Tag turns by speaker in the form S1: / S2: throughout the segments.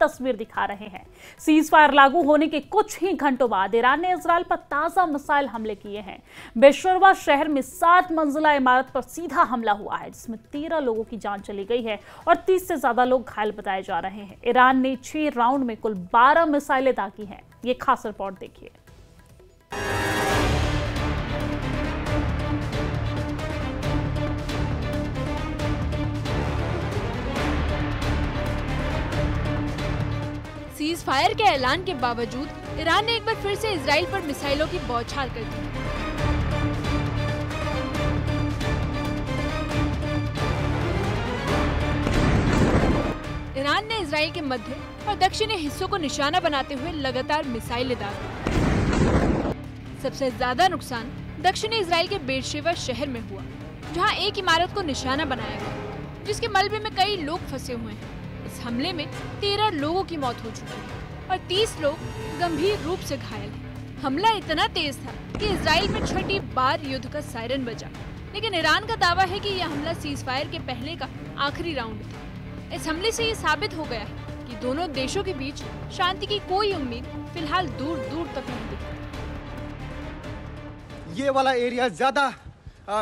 S1: तस्वीर दिखा रहे हैं। सीज फायर लागू होने के कुछ ही घंटों बाद ईरान ने इजराइल पर ताजा मिसाइल हमले किए हैं। बेशरवा शहर में 7 मंजिला इमारत पर सीधा हमला हुआ है, जिसमें 13 लोगों की जान चली गई है और 30 से ज्यादा लोग घायल बताए जा रहे हैं। ईरान ने 6 राउंड में कुल 12 मिसाइलें दागी हैं। ये खास रिपोर्ट देखिए।
S2: सीज फायर के ऐलान के बावजूद ईरान ने एक बार फिर से इजराइल पर मिसाइलों की बौछार कर दी। ईरान ने इजराइल के मध्य और दक्षिणी हिस्सों को निशाना बनाते हुए लगातार मिसाइलें दागी। सबसे ज्यादा नुकसान दक्षिणी इजराइल के बेरशेवा शहर में हुआ, जहां एक इमारत को निशाना बनाया गया, जिसके मलबे में कई लोग फंसे हुए हैं। इस हमले में 13 लोगों की मौत हो चुकी है और 30 लोग गंभीर रूप से घायल हैं। हमला इतना तेज था कि इजराइल में 6ठी बार युद्ध का सायरन बजा, लेकिन ईरान का दावा है कि यह हमला सीज फायर के पहले का आखिरी राउंड था। इस हमले से ये साबित हो गया है कि दोनों देशों के बीच शांति की कोई उम्मीद फिलहाल दूर दूर तक नहीं दिखती।
S3: ये वाला एरिया ज्यादा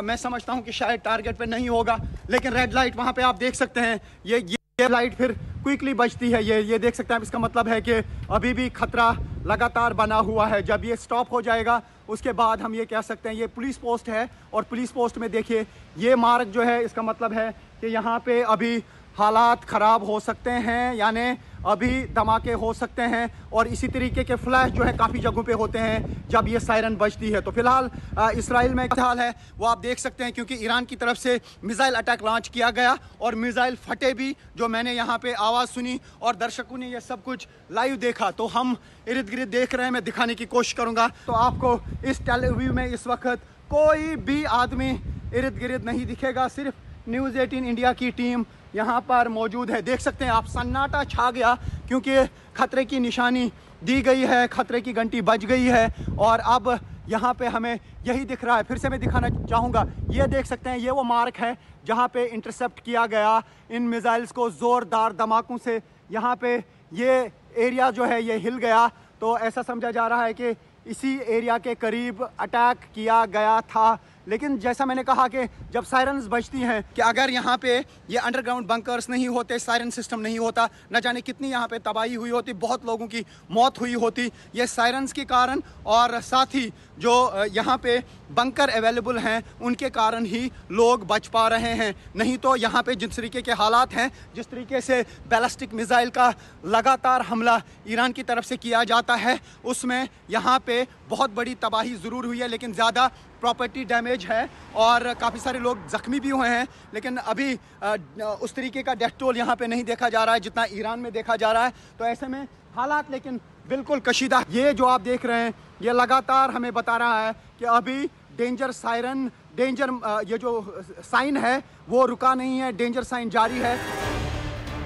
S3: मैं समझता हूँ कि शायद टारगेट पे नहीं होगा, लेकिन रेड लाइट वहाँ पे आप देख सकते हैं। ये लाइट फिर क्विकली बजती है। ये देख सकते हैं। इसका मतलब है कि अभी भी खतरा लगातार बना हुआ है। जब ये स्टॉप हो जाएगा उसके बाद हम ये कह सकते हैं। ये पुलिस पोस्ट है और पुलिस पोस्ट में देखिए ये मार्क जो है, इसका मतलब है कि यहाँ पे अभी हालात ख़राब हो सकते हैं, यानी अभी धमाके हो सकते हैं। और इसी तरीके के फ्लैश जो है काफ़ी जगहों पे होते हैं जब ये सायरन बजती है। तो फिलहाल इसराइल में क्या हाल है वो आप देख सकते हैं, क्योंकि ईरान की तरफ से मिसाइल अटैक लॉन्च किया गया और मिसाइल फटे भी, जो मैंने यहाँ पे आवाज़ सुनी और दर्शकों ने ये सब कुछ लाइव देखा। तो हम इर्द गिर्द देख रहे हैं, मैं दिखाने की कोशिश करूँगा। तो आपको इस टेलीव्यू में इस वक्त कोई भी आदमी इर्द गिर्द नहीं दिखेगा, सिर्फ न्यूज़ 18 इंडिया की टीम यहाँ पर मौजूद है। देख सकते हैं आप, सन्नाटा छा गया क्योंकि खतरे की निशानी दी गई है, खतरे की घंटी बज गई है और अब यहाँ पे हमें यही दिख रहा है। फिर से मैं दिखाना चाहूँगा, ये देख सकते हैं, ये वो मार्क है जहाँ पे इंटरसेप्ट किया गया इन मिसाइल्स को ज़ोरदार धमाकों से। यहाँ पे ये एरिया जो है ये हिल गया, तो ऐसा समझा जा रहा है कि इसी एरिया के करीब अटैक किया गया था। लेकिन जैसा मैंने कहा कि जब सायरन्स बजती हैं, कि अगर यहाँ पे ये अंडरग्राउंड बंकर्स नहीं होते, सायरन सिस्टम नहीं होता, न जाने कितनी यहाँ पे तबाही हुई होती, बहुत लोगों की मौत हुई होती ये सायरन्स के कारण। और साथ ही जो यहाँ पे बंकर अवेलेबल हैं उनके कारण ही लोग बच पा रहे हैं। नहीं तो यहाँ पे जिस तरीके के हालात हैं, जिस तरीके से बैलिस्टिक मिसाइल का लगातार हमला ईरान की तरफ से किया जाता है, उसमें यहाँ पे बहुत बड़ी तबाही ज़रूर हुई है, लेकिन ज़्यादा प्रॉपर्टी डैमेज है और काफ़ी सारे लोग ज़ख्मी भी हुए हैं। लेकिन अभी उस तरीके का डेथ टोल यहाँ पे नहीं देखा जा रहा है जितना ईरान में देखा जा रहा है। तो ऐसे में हालात लेकिन बिल्कुल कशीदा। ये जो आप देख रहे हैं ये लगातार हमें बता रहा है कि अभी डेंजर सायरन, ये जो साइन है वो रुका नहीं है, डेंजर साइन जारी है।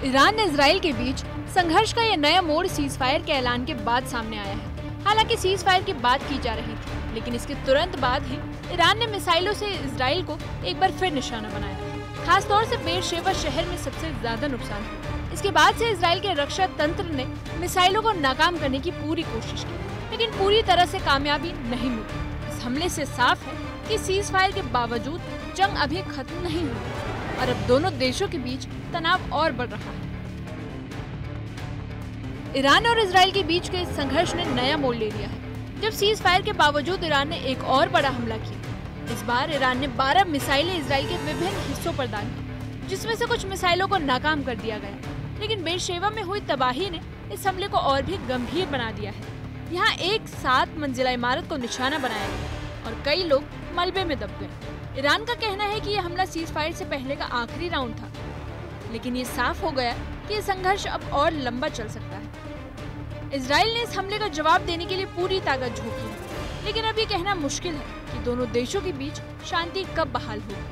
S2: ईरान और इजराइल के बीच संघर्ष का यह नया मोड़ सीज फायर के ऐलान के बाद सामने आया है। हालांकि सीज फायर की बात की जा रही थी, लेकिन इसके तुरंत बाद ही ईरान ने मिसाइलों से इजराइल को एक बार फिर निशाना बनाया। खासतौर से बेरशेवा शहर में सबसे ज्यादा नुकसान हुआ। इसके बाद से इजराइल के रक्षा तंत्र ने मिसाइलों को नाकाम करने की पूरी कोशिश की, लेकिन पूरी तरह से कामयाबी नहीं मिली। इस हमले से साफ है कि सीज फायर के बावजूद जंग अभी खत्म नहीं हुई और अब दोनों देशों के बीच तनाव और बढ़ रहा है। ईरान और इजराइल के बीच के इस संघर्ष ने नया मोड़ ले लिया है, जब सीज फायर के बावजूद ईरान ने एक और बड़ा हमला किया। इस बार ईरान ने 12 मिसाइलें इजराइल के विभिन्न हिस्सों पर दागी, जिसमें से कुछ मिसाइलों को नाकाम कर दिया गया। लेकिन बेरशेवा में हुई तबाही ने इस हमले को और भी गंभीर बना दिया है। यहाँ एक 7 मंजिला इमारत को निशाना बनाया गया और कई लोग मलबे में दब गए। ईरान का कहना है कि यह हमला सीज फायर से पहले का आखिरी राउंड था, लेकिन ये साफ हो गया कि यह संघर्ष अब और लंबा चल सकता है। इजराइल ने इस हमले का जवाब देने के लिए पूरी ताकत झोंकी है, लेकिन अब ये कहना मुश्किल है कि दोनों देशों के बीच शांति कब बहाल होगी।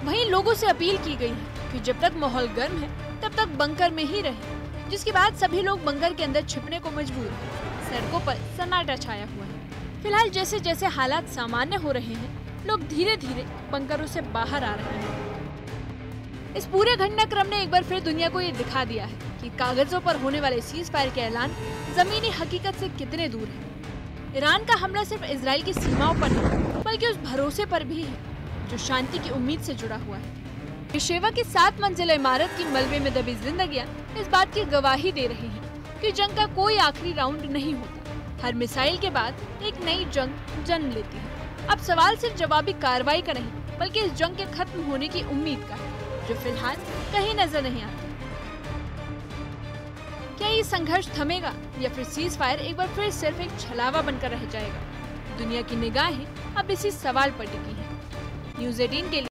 S2: वहीं लोगों से अपील की गई है कि जब तक माहौल गर्म है तब तक बंकर में ही रहें, जिसके बाद सभी लोग बंकर के अंदर छिपने को मजबूर हैं। सड़कों पर सन्नाटा छाया हुआ है। फिलहाल जैसे जैसे हालात सामान्य हो रहे हैं, लोग धीरे धीरे बंकरों से बाहर आ रहे हैं। इस पूरे घटनाक्रम ने एक बार फिर दुनिया को ये दिखा दिया है कि कागजों पर होने वाले सीज फायर के ऐलान जमीनी हकीकत से कितने दूर है। ईरान का हमला सिर्फ इजराइल की सीमाओं पर नहीं, बल्कि उस भरोसे पर भी है जो शांति की उम्मीद से जुड़ा हुआ है। बेशेवा की 7 मंजिला इमारत की मलबे में दबी जिंदगियां इस बात की गवाही दे रही हैं कि जंग का कोई आखिरी राउंड नहीं होता। हर मिसाइल के बाद एक नई जंग जन्म लेती है। अब सवाल सिर्फ जवाबी कार्रवाई का नहीं, बल्कि इस जंग के खत्म होने की उम्मीद का है, जो फिलहाल कहीं नजर नहीं आती। क्या ये संघर्ष थमेगा या फिर सीज फायर एक बार फिर सिर्फ एक छलावा बनकर रह जाएगा? दुनिया की निगाहें अब इसी सवाल पर टिकी हैं। न्यूज़ 18 के लिए